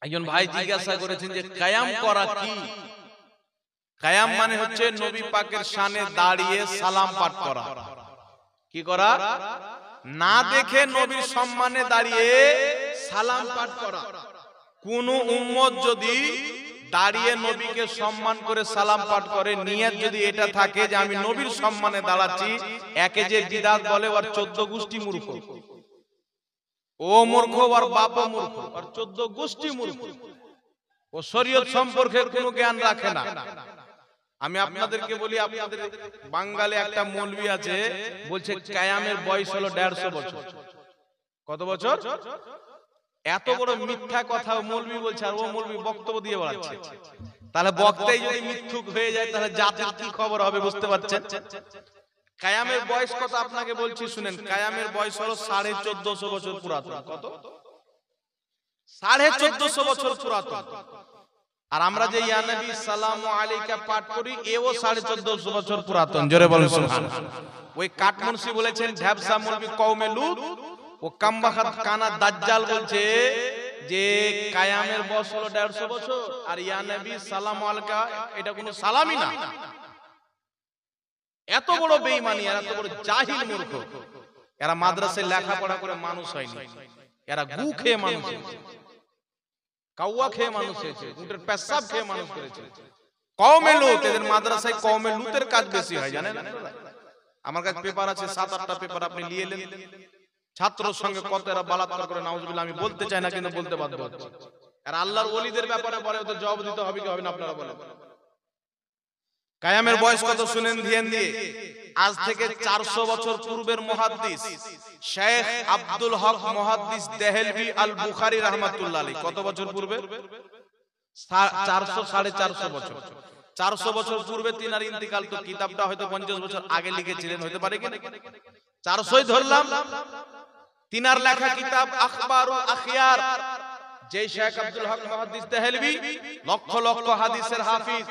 একজন ভাই জিজ্ঞাসা করেছেন যে কায়াম করা কি? কায়াম মানে হচ্ছে নবী পাকের শানে দাঁড়িয়ে সালাম পাঠ করা। কি করা? না দেখে নবীর সম্মানে দাঁড়িয়ে সালাম পাঠ করা। কোন উম্মত যদি দাঁড়িয়ে নবীকে সম্মান করে সালাম পাঠ করে, নিয়ত যদি এটা থাকে যে আমি নবীর সম্মানে দাঁড়াচ্ছি, একে যে বিদআত বলে ওর 14 গোষ্ঠী মূর্খ, ও মূর্খ, ওর বাবা মূর্খ, ওর 14 গোষ্ঠী মূর্খ। ও শরীয়ত সম্পর্কে কোনো জ্ঞান রাখে না। আমি আপনাদেরকে বলি, আপনাদের বাঙালি একটা মৌলবি আছে, বলছে কায়ামের বয়স হলো 150 বছর। কত বছর? এত বড় মিথ্যা কথা মৌলবি বলছে, আর ও মৌলবি বক্তব্য দিয়ে বেড়াচ্ছে। তাহলে বক্তাই যদি মিথ্যুক হয়ে যায়, তাহলে জাতির কি খবর হবে বুঝতে পারছেন? কায়ামের বয়স কত আপনাকে বলছি শুনেন। কায়ামের বয়স হলো 1450 বছর পুরাতন। কত? 1450 বছর পুরাতন। আর আমরা যে ইয়া নবী সালামু আলাইকা পাঠ করি, এও 1450 বছর পুরাতন। জোরে বলুন সুবহানাল্লাহ। ওই কাটমুনসি বলেছেন ঢ্যাবসা মৌলবি কওমে লূত, ও কামবাখাত কানা দাজ্জাল বলছে যে কায়ামের বয়স হলো 150 বছর, আর ইয়া নবী সালামু আলাইকা এটা কোনো সালামই না। এত বড় বেঈমানি, এত বড় জাহিল মূর্খ। এরা মাদ্রাসায় লেখাপড়া করে মানুষ হয়নি, এরা গু খেয়ে মানুষ হয়েছে, কাউয়া খেয়ে মানুষ হয়েছে, উটের পেশাব খেয়ে মানুষ করেছে। কওমে লূত, এদের মাদ্রাসায় কওমে লূতের কাজ বেশি হয়, জানেন? আমার কাছে পেপার আছে, 7-8টা পেপার, আপনি নিয়ে এলেন। ছাত্রর সঙ্গে কত এরা বালাৎকার করে, নাউজুবিল্লাহ। আমি বলতে চাই না, কিন্তু বলতে বাধ্য হচ্ছি। আর আল্লাহর ওলিদের ব্যাপারে বলে, ওদের জবাব দিতে হবে কি হবে না আপনারা বলেন। কায়ামের বয়স কত শুনেন ধ্যান দিয়ে। আজ থেকে 400 বছর পূর্বের মুহাদ্দিস শেখ আব্দুল হক মুহাদ্দিস দেহলভি আল বুখারী রাহমাতুল্লাহ আলাইহি, কত বছর পূর্বে? 400 450 বছর। 400 বছর পূর্বে তিনার ইন্তিকাল। তো কিতাবটা হয়তো 50 বছর আগে লিখেছিলেন, হতে পারে কি? 400ই ধরলাম। তিনার লেখা কিতাব আখবারুল আখিয়ার, যে শেখ আব্দুল হক মুহাদ্দিস দেহলভি লক্ষ লক্ষ হাদিসের হাফিজ,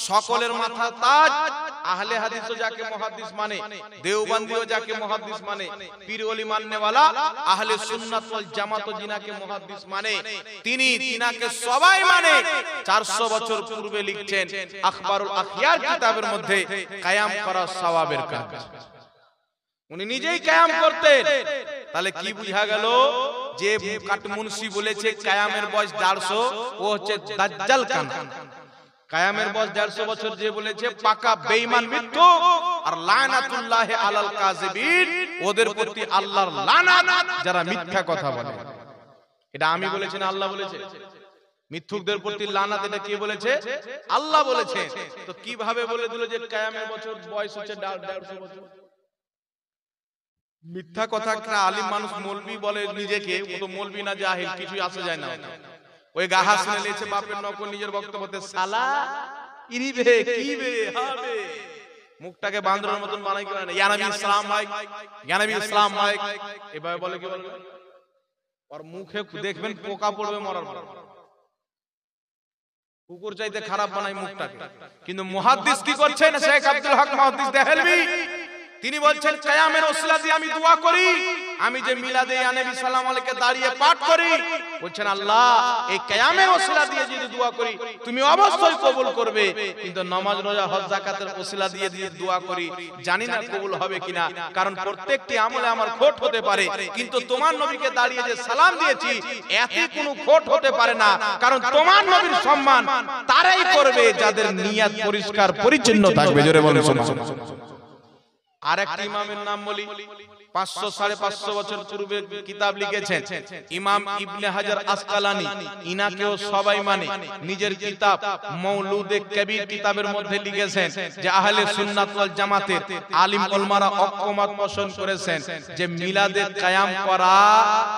সকলের মাথা তাজ, আহলে হাদিসও যাকে মুহাদ্দিস মানে, দেওবন্দিও যাকে মুহাদ্দিস মানে, পীর ওলি মাননেওয়ালা আহলে সুন্নাত ওয়াল জামাত যিনাকে মুহাদ্দিস মানে, তিনাকে সবাই মানে। 400 বছর পূর্বে লিখছেন আখবারুল আখিয়ার কিতাবের মধ্যে কায়াম করা সওয়াবের কাজ। উনি নিজেই কায়াম করতেন। তাহলে কি বুঝা গেল? যে কাটমুনসি বলেছে কায়ামের বয়স 150, ও হচ্ছে দাজ্জাল কানা। কায়ামের বয়স 150 বছর যে বলেছে পাকা বেঈমান মিথ্যুক। আর লানাতুল্লাহি আলাল কাযিবিন, ওদের প্রতি আল্লাহর লানাত যারা মিথ্যা কথা বলে। এটা আমি বলেছি না আল্লাহ বলেছে? মিথ্যুকদের প্রতি লানাত, এটা কে বলেছে? আল্লাহ বলেছে। তো কিভাবে বলে দিল যে কায়ামের বছর বয়স হচ্ছে 150 বছর? মিথ্যা কথা একটা আলিম মানুষ মৌলবি বলে নিজেকে, ও তো মৌলবি না, জাহিল, কিছুই আসে যায় না। ওই গাহা শুনে নিয়েছে বাপের নকল, নিজের বক্তব্যতে সালা ইরিবে কিবে হবে, মুখটাকে বান্দরের মতন বানাই করে না। ইয়া নবী ইসলাম ভাই, ইয়া নবী ইসলাম ভাই, এভাবে বলে। কি বলবে? আর মুখে দেখবেন পোকা পড়বে মরার পর। কুকুর চাইতে খারাপ বানাই মুখটাকে। কিন্তু মুহাদ্দিস কি করছেন? শেখ আব্দুল হক মুহাদ্দিস দেহলভি তিনি বলছেন কিয়ামের ওসিলা দিয়ে আমি দোয়া করি, আমি যে মিলাদে ইয়া নবী সাল্লাল্লাহু আলাইহি ওয়াসাল্লামকে দাঁড়িয়ে পাঠ করি, বলছেন আল্লাহ এই কিয়ামের ওসিলা দিয়ে যদি দোয়া করি তুমি অবশ্যই কবুল করবে। কিন্তু নামাজ রোজা হজ যাকাতের ওসিলা দিয়ে দোয়া করি, জানি না কবুল হবে কিনা, কারণ প্রত্যেকটি আমলে আমার খোট হতে পারে। কিন্তু তোমার নবীকে দাঁড়িয়ে যে সালাম দিয়েছি এতে কোনো খোট হতে পারে না, কারণ তোমার নবীর সম্মান তারাই করবে যাদের নিয়ত পরিষ্কার পরিচ্ছন্ন থাকবে। জোরে বলুন সুবহানাল্লাহ। আরেকটা ইমামের নাম বলি, 500-550 বছর পূর্বে কিতাব লিখেছেন ইমাম ইবনে হাজার আসকালানি, ইনাকেও সবাই মানে। নিজের কিতাব মৌলুদে কবির কিতাবের মধ্যে লিখেছেন যে আহলে সুন্নাত ওয়াল জামাতের আলিম উলামারা ঐক্যমত পোষণ করেছেন যে মিলাদে কায়াম করা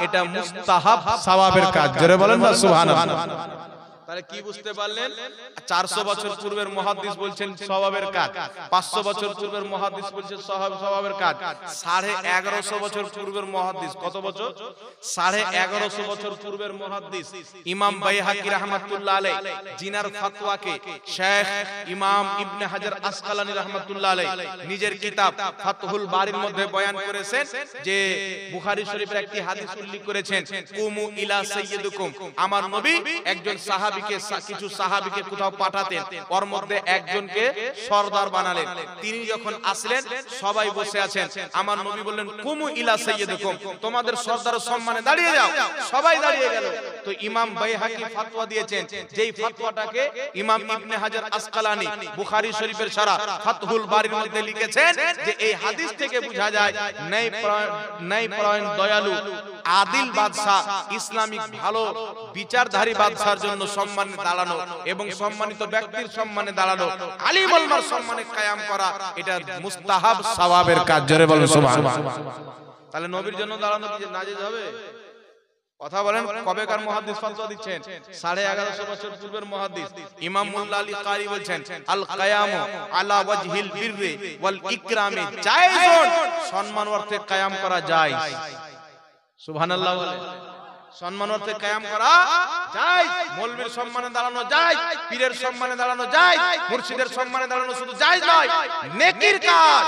এটা মুস্তাহাব সওয়াবের কাজ। জোরে বলেন না সুবহানাল্লাহ। তাহলে কি বুঝতে পারলেন? 400 বছর পূর্বের মুহাদ্দিস বলছেন সওয়াবের কাজ, 500 বছর পূর্বের মুহাদ্দিস বলছেন সওয়াবের কাজ, 1150 বছর পূর্বের মুহাদ্দিস কত বছর? 1150 বছর পূর্বের মুহাদ্দিস ইমাম বাইহাকি রাহমাতুল্লাহ আলাইহি, জিনার ফতোয়াকে শেখ ইমাম ইবনে হাজার আসকালানী রাহমাতুল্লাহ আলাইহি নিজের কিতাব ফাতহুল বারির মধ্যে বয়ান করেছেন যে বুখারী শরীফের একটি হাদিস উল্লেখ করেছেন, কুমু ইলা সাইয়্যিদুকুম, আমার নবী একজন সাহাবীকে কিছু সাহাবীকে কোথাও পাঠাতেন, ওর মধ্যে একজনকে সরদার বানালেন। তিনি যখন আসলেন সবাই বসে আছেন, আমার নবী বললেন কুমু ইলা সাইয়্যিদুকুম, তোমাদের সরদারের সম্মানে দাঁড়িয়ে যাও। সবাই দাঁড়িয়ে গেল। তো ইমাম বাইহাকি ফতোয়া দিয়েছেন, যেই ফতোয়াটাকে ইমাম ইবনে হাজার আসকালানী বুখারী শরীফের সারা ফাতহুল বারির মধ্যে লিখেছেন যে এই হাদিস থেকে বোঝা যায় ন্যায়পরায়ণ দয়ালু আদিল বাদশা ইসলামিক ভালো বিচারধারী বাদশার জন্য সম্মানে দাঁড়ানো এবং সম্মানিত ব্যক্তির সম্মানে দাঁড়ানো, আলিম ওলামার সম্মানে কায়াম করা, এটা মুস্তাহাব সওয়াবের কাজ। জোরে বলেন সুবহানাল্লাহ। তাহলে নবীর জন্য দাঁড়ানো কি নাজেজ হবে? কথা বলেন, কবেকার মুহাদ্দিস ফতোয়া দিচ্ছেন? 1150 বছর পূর্বের মুহাদ্দিস ইমাম মুল্লা আলী কারি বলছেন, আল কিয়ামু আলা ওয়াজহিল বিররি ওয়াল ইকরামি জায়েজুন, সম্মান অর্থে কায়াম করা যায়। সুবহানাল্লাহ বলেন। সম্মান অর্থে কায়াম করা যায়, মৌলবীর সম্মানে দাঁড়ানো যায়, পীরের সম্মানে দাঁড়ানো যায়, মুর্শিদের সম্মানে দাঁড়ানো শুধু জায়েজ নয়, নেকির কাজ,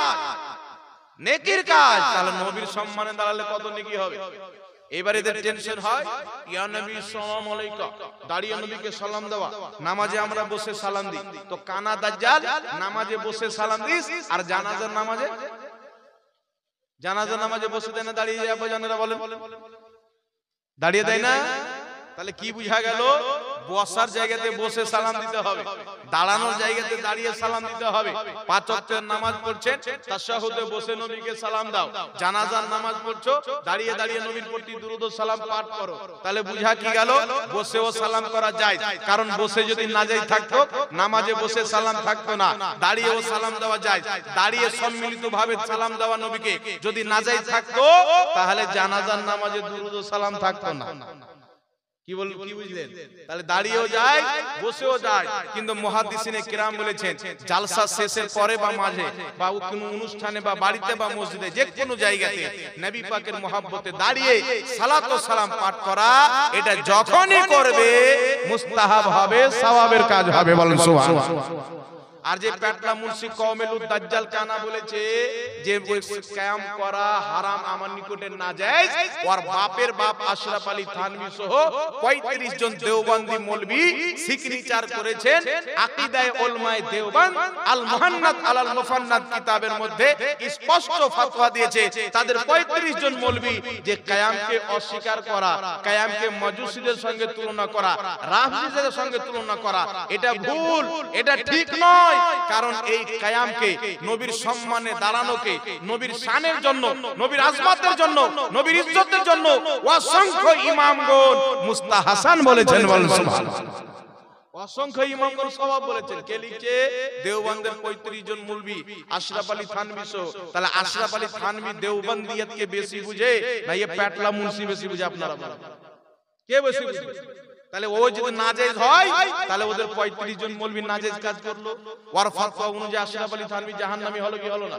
নেকির কাজ। তাহলে নবীর সম্মানে দাঁড়ালে কত নেকি হবে? এবার এদের টেনশন হয়, ইয়া নবী সালাম আলাইকা, দাঁড়িয়ে নবীকে সালাম দেওয়া, নামাজে আমরা বসে সালাম দিই, তো কানা দাজ্জাল নামাজে বসে সালাম দিস আর জানাজার নামাজে বসে দেয় না, দাঁড়িয়ে যায়? আব্বাজানেরা বলেন, দাঁড়িয়ে দেয় না? তাহলে কি বুঝা গেল? বসার জায়গাতে বসে সালাম দিতে হবে, দাঁড়ানোর জায়গাতে দাঁড়িয়ে সালাম দিতে হবে। 5 ওয়াক্তের নামাজ পড়ছেন, তাশাহুদে বসে নবীকে সালাম দাও, জানাজার নামাজ পড়ছো, দাঁড়িয়ে দাঁড়িয়ে নবীর প্রতি দুরূদ ও সালাম পাঠ করো। তাহলে বুঝা কি গেল? বসেও সালাম করা যায়, কারণ বসে যদি নাজায়েজ থাকতো নামাজে বসে সালাম থাকতো না, দাঁড়িয়েও সালাম দেওয়া যায়। দাঁড়িয়ে সম্মিলিতভাবে সালাম দেওয়া নবীকে যদি নাজায়েজ থাকতো তাহলে জানাজার নামাজে দুরূদ ও সালাম থাকতো না। কি বুঝলেন? তাহলে দাঁড়িয়েও যায়, বসেও যায়। কিন্তু মুহাদ্দিসিনে কিরাম বলেছেন, জালসা শেষের পরে বা মাঝে বা কোনো অনুষ্ঠানে বা বাড়িতে বা মসজিদে যে কোনো জায়গাতে নবী পাকের মহব্বতে দাঁড়িয়ে সালাত ও সালাম পাঠ করা, এটা যখনই করবে মুস্তাহাব হবে, সওয়াবের কাজ হবে। বলেন সুবহানাল্লাহ। আর যে পেটলা মুর্শিদ কওমেলুদ দাজ্জাল কানা বলেছে যে কায়াম করা হারাম, আমার নিকটে নাজায়েজ, ওর বাপের বাপ আশরাফ আলী থানভী সহ 35 জন দেওবন্দি মৌলভী সিগনেচার করেছেন আকীদায়ে উলামায়ে দেওবন্দ আল মুহান্নাদ আলাল মুফান্নাদ কিতাবের মধ্যে স্পষ্ট ফতোয়া দিয়েছে তাদের 35 জন মৌলভী যে কায়ামকে অস্বীকার করা, কায়ামকে মাজুসীদের সঙ্গে তুলনা করা, রাফজিদের সঙ্গে তুলনা করা, এটা ভুল, এটা ঠিক নয়। কারণ এই কায়ামকে, নবীর সম্মানে দাঁড়ানোকে, নবীর শানের জন্য, নবীর আজমতের জন্য, নবীর ইজ্জতের জন্য অসংখ্য ইমামগণ মুস্তাহাসান বলেছেন। বলেন সুবহানাল্লাহ। অসংখ্য ইমামগণ সওয়াব বলেছেন। কে লিখছে? দেওবন্দের 35 জন মৌলভী, আশরাফ আলী থানভী সহ। তাহলে আশরাফ আলী থানভী দেওবন্দিয়তকে বেশি বুঝে না এই পেটলা মুন্সি বেশি বুঝে? আপনারা কে বেশি বুঝে? তাহলে ও যদি নাজায়েজ হয় তাহলে ওদের 35 জন মৌলভী নাজায়েজ কাজ করলো, ওর ফতোয়া অনুযায়ী আশরাফ আলী থানভী জাহান্নামী হলো কি হলো না?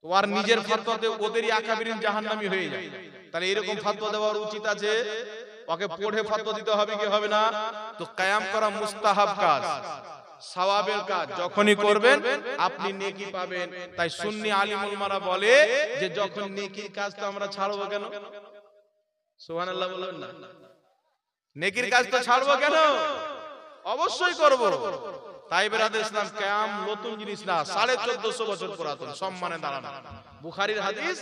ওর নিজের ফতোয়াতে ওদেরই আকাবিরিন জাহান্নামী হয়ে যায়। তাহলে এরকম ফতোয়া দেওয়ার উচিত আছে? ওকে পড়ে ফতোয়া দিতে হবে কি হবে না? তো কায়াম করা মুস্তাহাব কাজ, সওয়াবের কাজ, যখনই করবেন আপনি নেকি পাবেন। তাই সুন্নি আলিম উলামারা বলে যে যখন নেকির কাজ তো আমরা ছাড়বো কেন? সুবহানাল্লাহ বলবেন না? নেকির কাজ তো ছাড়বো কেন? অবশ্যই করব। তাই বেরাদর ইসলাম, কিয়াম নতুন জিনিস না, 1450 বছর পুরাতন, সম্মানে দাঁড়ানো। বুখারীর হাদিস,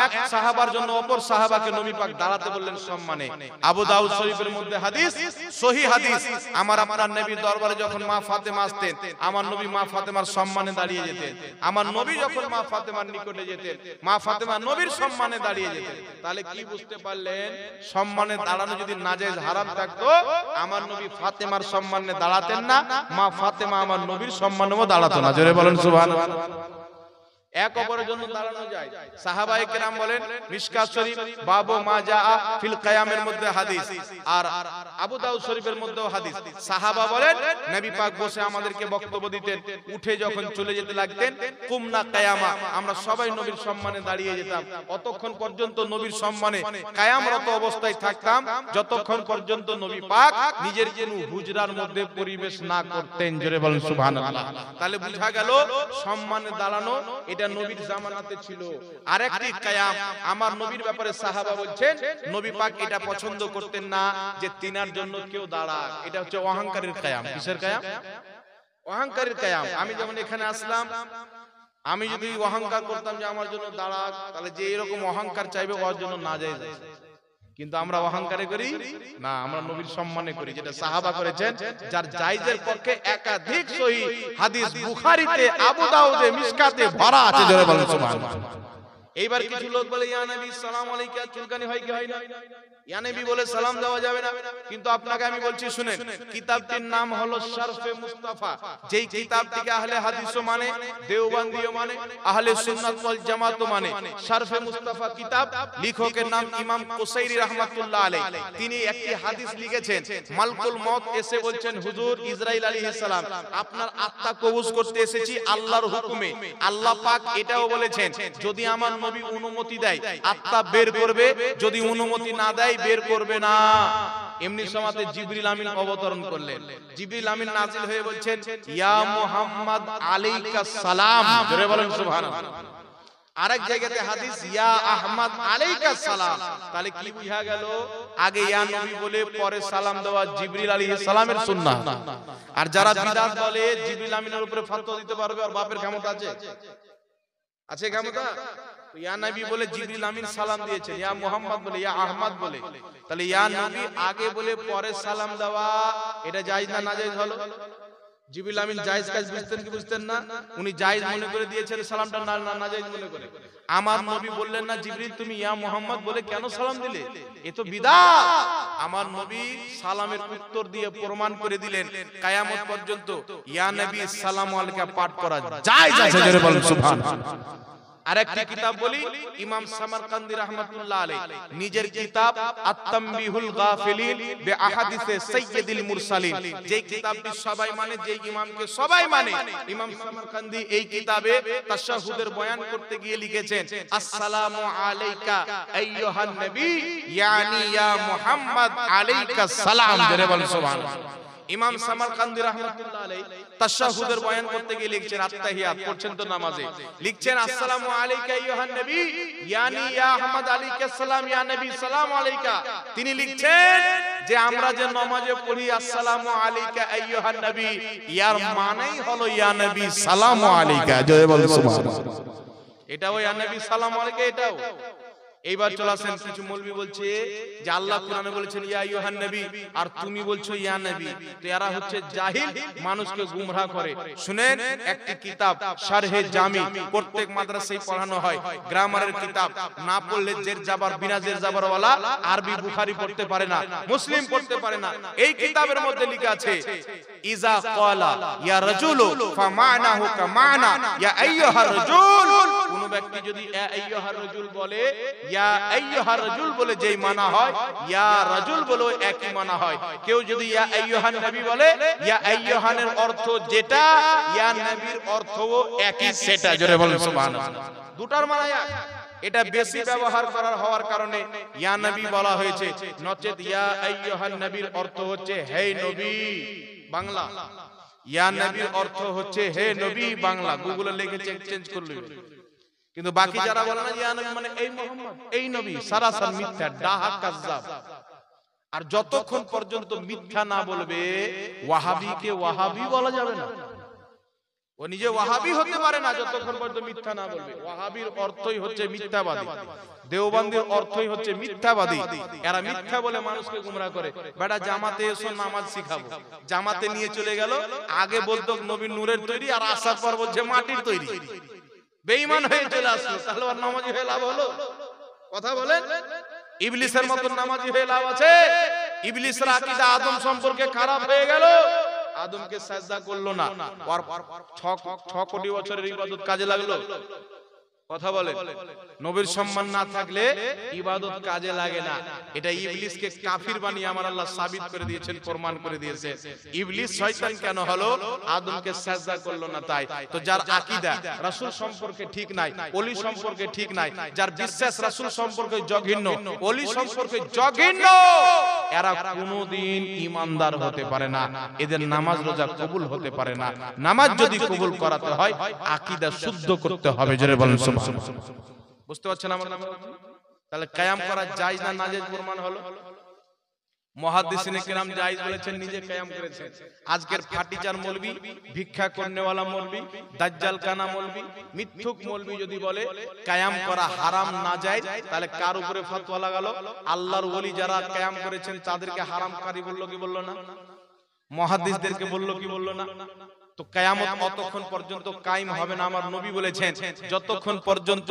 এক সাহাবার জন্য অপর সাহাবাকে নবী পাক দাঁড়াতে বললেন সম্মানে। আবু দাউদ শরীফের মধ্যে হাদিস, সহিহ হাদিস, আমার আপনার নবীর দরবারে যখন মা ফাতেমা আসতেন, আমার নবী মা ফাতেমার সম্মানে দাঁড়িয়ে যেতেন। আমার নবী যখন মা ফাতেমার নিকটে যেতেন, মা ফাতেমা নবীর সম্মানে দাঁড়িয়ে যেতেন। তাহলে কি বুঝতে পারলেন? সম্মানে দাঁড়ানো যদি নাজায়েজ হারাম থাকতো, আমার নবী ফাতেমার সম্মানে দাঁড়াতেন না, মা ফাতেমা আমার নবীর সম্মানেও দাঁড়াতো না। জোরে বলেন সুবহানাল্লাহ। এক অপরের জন্য দাঁড়ানো যায়। সাহাবায়ে কেরাম বলেন, মিশকাত শরীফ বাবু মা জাআ ফিল কিয়ামের মধ্যে হাদিস, আর আবু দাউদ শরীফের মধ্যেও হাদিস। সাহাবা বলেন, নবী পাক বসে আমাদেরকে বক্তব্য দিতেন, উঠে যখন চলে যেতে লাগতেন, কুমনা কিয়ামা, আমরা সবাই নবীর সম্মানে দাঁড়িয়ে যেতাম। অতক্ষণ পর্যন্ত নবীর সম্মানে কিয়ামরত অবস্থায় থাকতাম, যতক্ষণ পর্যন্ত নবী পাক নিজের যেন হুজরার মধ্যে পরিবেশ না করতেন। জোরে বলেন সুবহানাল্লাহ। তাহলে বোঝা গেল সম্মানে দাঁড়ানো এটা নবীর জামানাতে ছিল। আরেকটি কিয়াম, আমার নবীর ব্যাপারে সাহাবা বলছেন, নবী পাক এটা পছন্দ করতেন না যে তিনার জন্য কেউ দাঁড়ায়। এটা হচ্ছে অহংকারের কিয়াম। কিসের কিয়াম? অহংকারের কিয়াম। আমি যেমন এখানে আসলাম, আমি যদি অহংকার করতাম যে আমার জন্য দাঁড়াক, তাহলে যে এরকম অহংকার চাইবে ওর জন্য না যায়। কিন্তু আমরা অহংকারে করি না, আমরা নবীর সম্মানে করি, যেটা সাহাবা করেছেন, যার জায়েজের পক্ষে একাধিক সহিহ হাদিস বুখারীতে, আবু দাউদে, মিশকাতে ভরা আছে। জোরে বলেন সুবহানাল্লাহ। এইবার কিছু লোক বলে, ইয়া নবী সালাম আলাইকা, চুলকানি হয় কি হয় না? ইয়া নবী বলে সালাম দেওয়া যাবে না। কিন্তু আপনাকে আমি বলছি শুনেন, কিতাবটির নাম হলো শরফে মুস্তাফা, যেই কিতাবটিকে আহলে হাদিসও মানে, দেওবন্দিও মানে, আহলে সুন্নাত ওয়াল জামাতও মানে। শরফে মুস্তাফা কিতাব, লেখকের নাম ইমাম কুসাইরি রাহমাতুল্লাহ আলাইহি। তিনি একটি হাদিস লিখেছেন, মালকুল মউত এসে বলছেন, হুজুর ইসরাইল আলাইহিস সালাম, আপনার আত্মা কবজ করতে এসেছি আল্লাহর হুকুমে। আল্লাহ পাক এটাও বলেছেন, যদি আমার নবী অনুমতি দেয় আত্মা বের করবে, যদি অনুমতি না দেয় বের করবে না। এমনি সময়তে জিবরিল আমিন অবতরণ করলেন। জিবরিল আমিন নাজিল হয়ে বলছেন, ইয়া মুহাম্মদ আলাইকাস সালাম। জোরে বলেন সুবহানাল্লাহ। আরেক জায়গাতে হাদিস, ইয়া আহমদ আলাইকাস সালাম। তাহলে কি বুঝা গেল? আগে ইয়া নবী বলে পরে সালাম দেওয়া জিবরিল আলাইহিস সালামের সুন্নাহ। আর যারা বিদআত বলে জিবরিল আমিনের উপরে ফতোয়া দিতে পারবে, আর বাপের ক্ষমতা আছে? আছে ক্ষমতা? ইয়া নবী বলে জিবরিল আমিন সালাম দিয়েছেন, ইয়া মুহাম্মদ বলে, ইয়া আহমদ বলে। তাহলে ইয়া নবী আগে বলে পরে সালাম দেওয়া, এটা জায়েজ না নাজায়েজ হলো? জিবরিল আমিন জায়েজ কাজ বুঝতেন কি বুঝতেন না? উনি জায়েজ মনে করে দিয়েছেন সালামটা, না নাজায়েজ মনে করে। আমার নবী বললেন না, জিবরিল তুমি ইয়া মুহাম্মদ বলে কেন সালাম দিলে? এ তো বিদআত। আমার নবী সালামের উত্তর দিয়ে প্রমাণ করে দিলেন, কিয়ামত পর্যন্ত ইয়া নবী সালামু আলাইকা পাঠ করা জায়েজ আছে। জোরে বলেন সুবহানাল্লাহ। আরেকটি কিতাব বলি, ইমাম সামারকান্দি রাহমাতুল্লাহ আলাইহি নিজের কিতাব আত-তামবিহুল গাফিলিন বিআহাদিসে সাইয়্যিদুল মুরসালিন, যে কিতাবটি সবাই মানে, যে ইমামকে সবাই মানে, ইমাম সামারকান্দি এই কিতাবে তাশাহুদের বয়ান করতে গিয়ে লিখেছেন, আসসালামু আলাইকা আইয়ুহান নবী, ইয়ানি ইয়া মুহাম্মদ আলাইকাস সালাম। জোরে বলেন সুবহানাল্লাহ। ইমাম সামারকান্দি রাহমাতুল্লাহ আলাইহি তাশাহুদের বয়ান করতে গিয়ে লিখছেন, আত-তাহিয়াত পড়ছেন তো নামাজে, লিখছেন আসসালামু আলাইকা আইয়ুহান নবী, ইয়ানি ইয়া আহমদ আলাইকাস সালাম, ইয়া নবী সালাম আলাইকা। তিনি লিখছেন যে আমরা যে নামাজে পড়ি আসসালামু আলাইকা আইয়ুহান নবী, ইয়ার মানেই হলো ইয়া নবী সালাম আলাইকা। জয় বলেন সুবহানাল্লাহ। এটাও ইয়া নবী সালাম আলাইকা, এটাও। এইবার চলে আসেন, কিছু মৌলবি বলছে যে আল্লাহ কোরআনে বলেছেন ইয়া আইয়ুহান নবী, আর তুমি বলছো ইয়া নবী। তো এরা হচ্ছে জাহিল, মানুষকে গুমরাহ করে। শুনেন, একটি কিতাব শারহে জামি প্রত্যেক মাদ্রাসায় পড়ানো হয়, গ্রামারের কিতাব। না পড়লে জের জাবার, বিনা জের জাবার ওয়ালা আরবি বুখারী পড়তে পারে না, মুসলিম পড়তে পারে না। এই কিতাবের মধ্যে লেখা আছে, ইজা ক্বালা ইয়া রাজুলু ফামানাহু কামানা ইয়া আইয়ুহার রাজুল। কোন ব্যক্তি যদি ইয়া আইয়ুহার রাজুল বলে, ইয়া আইয়ুহার রাজুল বলে যেই মানা হয়, ইয়া রাজুল বলে একই মানা হয়। কেউ যদি ইয়া আইয়ুহান নবী বলে, ইয়া আইয়ুহানের অর্থ যেটা, ইয়া নবীর অর্থও একই সেটা। জোরে বলেন সুবহানাল্লাহ। দুটার মানে এক। এটা বেশি ব্যবহার করার হওয়ার কারণে ইয়া নবী বলা হয়েছে, নচেত ইয়া আইয়ুহান নবীর অর্থ হচ্ছে হে নবী বাংলা, ইয়া নবীর অর্থ হচ্ছে হে নবী বাংলা। গুগলে লিখে চেঞ্জ করলে। কিন্তু বাকি যারা বলে না ইয়া নবী মানে এই মুহাম্মদ, এই নবী, সারাসার মিথ্যা, ডাহা, কাযযাব। আর যতক্ষণ পর্যন্ত মিথ্যা না বলবে, ওয়াহাবিকে ওয়াহাবি বলা যাবে না। ও নিজে ওয়াহাবি হতে পারে না যতক্ষণ পর্যন্ত মিথ্যা না বলবে। ওয়াহাবির অর্থই হচ্ছে মিথ্যাবাদী, দেওবন্দির অর্থই হচ্ছে মিথ্যাবাদী। এরা মিথ্যা বলে মানুষকে গুমরাহ করে। বেটা জামাতে এসো নামাজ শিখাবো, জামাতে নিয়ে চলে গেল, আগে বলতো নবীর নূরের তৈরি, আর আসার পর বলছে মাটির তৈরি। বেঈমান হয়ে চলে আসলো, তাহলে আর নামাজি হয়ে লাভ হলো? কথা বলেন। ইবলিসের মতন নামাজি হয়ে লাভ আছে? ইবলিসের আকীদা আদম সম্পর্কে খারাপ হয়ে গেল, আদমকে সাজদা করলো না, আর 6 কোটি বছরের ইবাদত কাজে লাগলো? কথা বলে, নবীর সম্মান না থাকলে ইবাদত কাজে লাগে না। এটা ইবলিসকে কাফির বানিয়ে আমার আল্লাহ সাবিত করে দিয়েছেন, প্রমাণ করে দিয়েছে। ইবলিস শয়তান কেন হলো? আদমকে সিজদা করলো না তাই। তো যার আকীদা রাসূল সম্পর্কে ঠিক নাই, ওলি সম্পর্কে ঠিক নাই, যার বিশ্বাস রাসূল সম্পর্কে জঘন্য, ওলি সম্পর্কে জঘন্য, এরা কোনোদিন ঈমানদার হতে পারে না। এদের নামাজ রোজা কবুল হতে পারে না। নামাজ যদি কবুল করাতে হয় আকীদা শুদ্ধ করতে হবে। জোরে বলেন সুবহানাল্লাহ। বুঝতে পারছেন আমার? তাহলে কায়াম করা জায়েজ না নাজায়েজ প্রমাণ হলো। মুহাদ্দিসিনে কেরাম জায়েজ বলেছেন, নিজে কায়াম করেছেন। আজকের ফাটিচার মৌলবি, ভিক্ষা করনেওয়ালা মৌলবি, দাজ্জাল কানা মৌলবি, মিথ্যুক মৌলবি যদি বলে কায়াম করা হারাম না জায়েজ, তাহলে কার উপরে ফতোয়া লাগালো? আল্লাহর ওলি যারা কায়াম করেছেন তাদেরকে হারামকারী বললো কি বললো না? মুহাদ্দিসদেরকে বললো কি বললো না? তো কিয়ামত অতক্ষণ পর্যন্ত কায়েম হবে না। আমার নবী বলেছেন, যতক্ষণ পর্যন্ত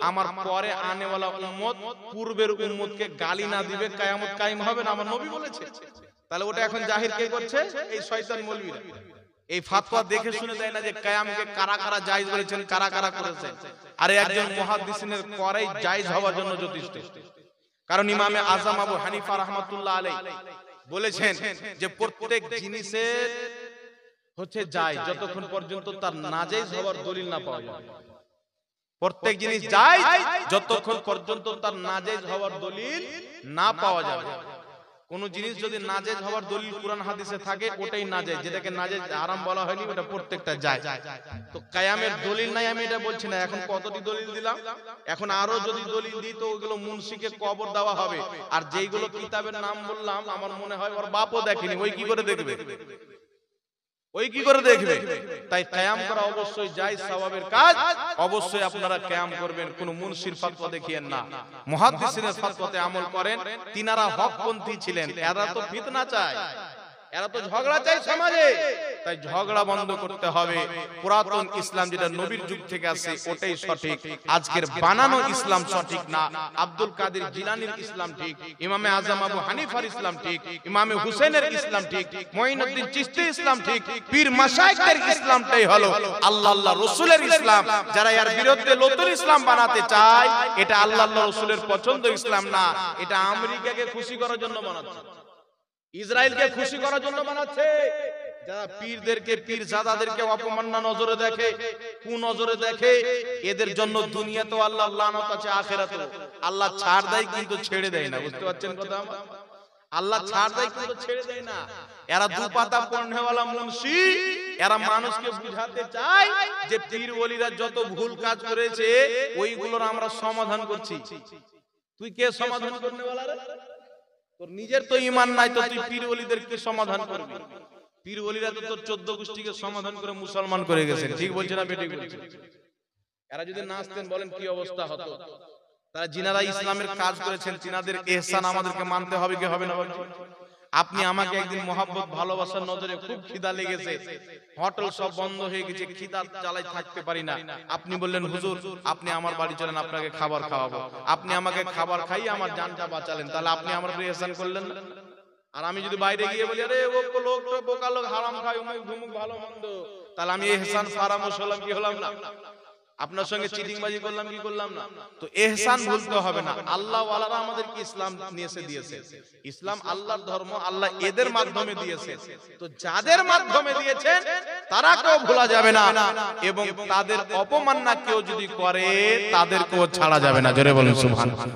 আমার পরে আনেওয়ালা উম্মত পূর্বের উম্মতকে গালি না দিবে কিয়ামত কায়েম হবে না। আমার নবী বলেছেন। তাহলে ওটা এখন জাহির কে করছে? এই শয়তান মৌলবীরা। এই ফাতোয়া দেখে শুনে দেয় না যে কিয়ামকে কারা কারা জায়েজ বলেছেন, কারা কারা করেছেন। আর একজন মুহাদ্দিসিনের করাই জায়েজ হওয়ার জন্য যথেষ্ট। কারণ ইমামে আযম আবু হানিফা রাহমাতুল্লাহ আলাইহি বলেছেন যে প্রত্যেক জিনিসের হচ্ছে জায়েজ যতক্ষণ পর্যন্ত তার নাজায়েজ হওয়ার দলিল না পাওয়া যায়। প্রত্যেক জিনিস জায়েজ যতক্ষণ পর্যন্ত তার নাজায়েজ হওয়ার দলিল না পাওয়া যাবে। কোন জিনিস যদি নাজায়েজ হওয়ার দলিল কুরআন হাদিসে থাকে ওটাই নাজায়েজ, যেটাকে নাজায়েজ হারাম বলা হয়নি ওটা প্রত্যেকটা জায়েজ। তো কিয়ামের দলিল নাই আমি এটা বলছি না। এখন কতটি দলিল দিলাম, এখন আরো যদি দলিল দিই তো ওগুলো মুনশিকে কবর দেওয়া হবে। আর যেইগুলো কিতাবের নাম বললাম আমার মনে হয় ওর বাপও দেখেনি, ওই কি করে দেখবে? ওই কি করে দেখবে? তাই কিয়াম করা অবশ্যই জায়েজ, সওয়াবের কাজ। অবশ্যই আপনারা কিয়াম করবেন, কোন মুনশির ফতোয়া দেখিয়েন না। মুহাদ্দিসিনের ফতোয়াতে আমল করেন। তিনারা হকপন্থী ছিলেন। এরা তো ফিতনা চায়, এরা তো ঝগড়া চায় সমাজে। তাই ঝগড়া বন্ধ করতে হবে। পুরাতন ইসলাম যেটা নবীর যুগ থেকে আসে ওটাই সঠিক। আজকের বানানো ইসলাম সঠিক না। আব্দুল কাদের জিলানীর ইসলাম ঠিক, ইমামে আযম আবু হানিফার ইসলাম ঠিক, ইমামে হুসাইনের ইসলাম ঠিক, মুঈনুদ্দিন চিশতির ইসলাম ঠিক, পীর মাশায়েখদের ইসলামটাই হলো আল্লাহ আল্লাহ রাসূলের ইসলাম। যারা এর বিরুদ্ধে নতুন ইসলাম বানাতে চায় এটা আল্লাহ আল্লাহ রাসূলের পছন্দের ইসলাম না। এটা আমেরিকাকে খুশি করার জন্য বানাচ্ছে, ইসরায়েলকে খুশি করার জন্য বানাচ্ছে। যারা পীরদেরকে, পীরজাদাদেরকে অপমাননা নজরে দেখে, কুনজরে দেখে, এদের জন্য দুনিয়াতেও আল্লাহর লানত আছে, আখিরাতেও আল্লাহ ছাড় দেয় কিন্তু ছেড়ে দেয় না। বুঝতে পারছেন কথা? আল্লাহ ছাড় দেয় কিন্তু ছেড়ে দেয় না। এরা দুপাতা পড়নেওয়ালা মুন্সি, এরা মানুষকে বুঝাতে চায় যে পীর ওলিরা যত ভুল কাজ করেছে ওইগুলোর আমরা সমাধান করছি। তুই কে সমাধান করনেওয়ালা রে? তোর নিজের তো ঈমান নাই, তো তুই পীর ওলিদের কি সমাধান করবি? পীর ওলিরা তো তোর 14 গোষ্ঠীকে সমাধান করে মুসলমান করে গেছেন। ঠিক বলছে না বেঠিক বলছে? এরা যদি না আসতেন বলেন কি অবস্থা হতো? তারা যিনারা ইসলামের কাজ করেছেন তিনাদের ইহসান আমাদেরকে মানতে হবে কি হবে না? আপনি আমাকে একদিন মহব্বত ভালোবাসার নজরে খুব খিদা লেগেছে, হোটেল সব বন্ধ হয়ে গেছে, খিদা জ্বালাই থাকতে পারি না। আপনি বললেন হুজুর আপনি আমার বাড়ি চলেন, আপনাকে খাবার খাওয়াবো। আপনি আমাকে খাবার খাইয়ে আমার জানটা বাঁচালেন, তাহলে আপনি আমার উপরে ইহসান করলেন না? আর আমি যদি বাইরে গিয়ে বলি আরে ও লোক তো বোকা লোক, হারাম খায়, অমুক ধুমুক ভালো মন্দ, তাহলে আমি ইহসান ফারামোশ হলাম কি হলাম না? আপনার সঙ্গে চিটিংবাজি করলাম কি করলাম না? তো ইহসান ভুলতে হবে না। আল্লাহ ওয়ালারা আমাদেরকে ইসলাম নিয়ে দিয়েছে। ইসলাম আল্লাহর ধর্ম, আল্লাহ এদের মাধ্যমে দিয়েছে। তো যাদের মাধ্যমে দিয়েছেন তারা কেউ ভোলা যাবে না, এবং তাদের অপমাননা কেউ যদি করে তাদেরকেও ছাড়া যাবে না। জোরে বলুন সুবহানাল্লাহ।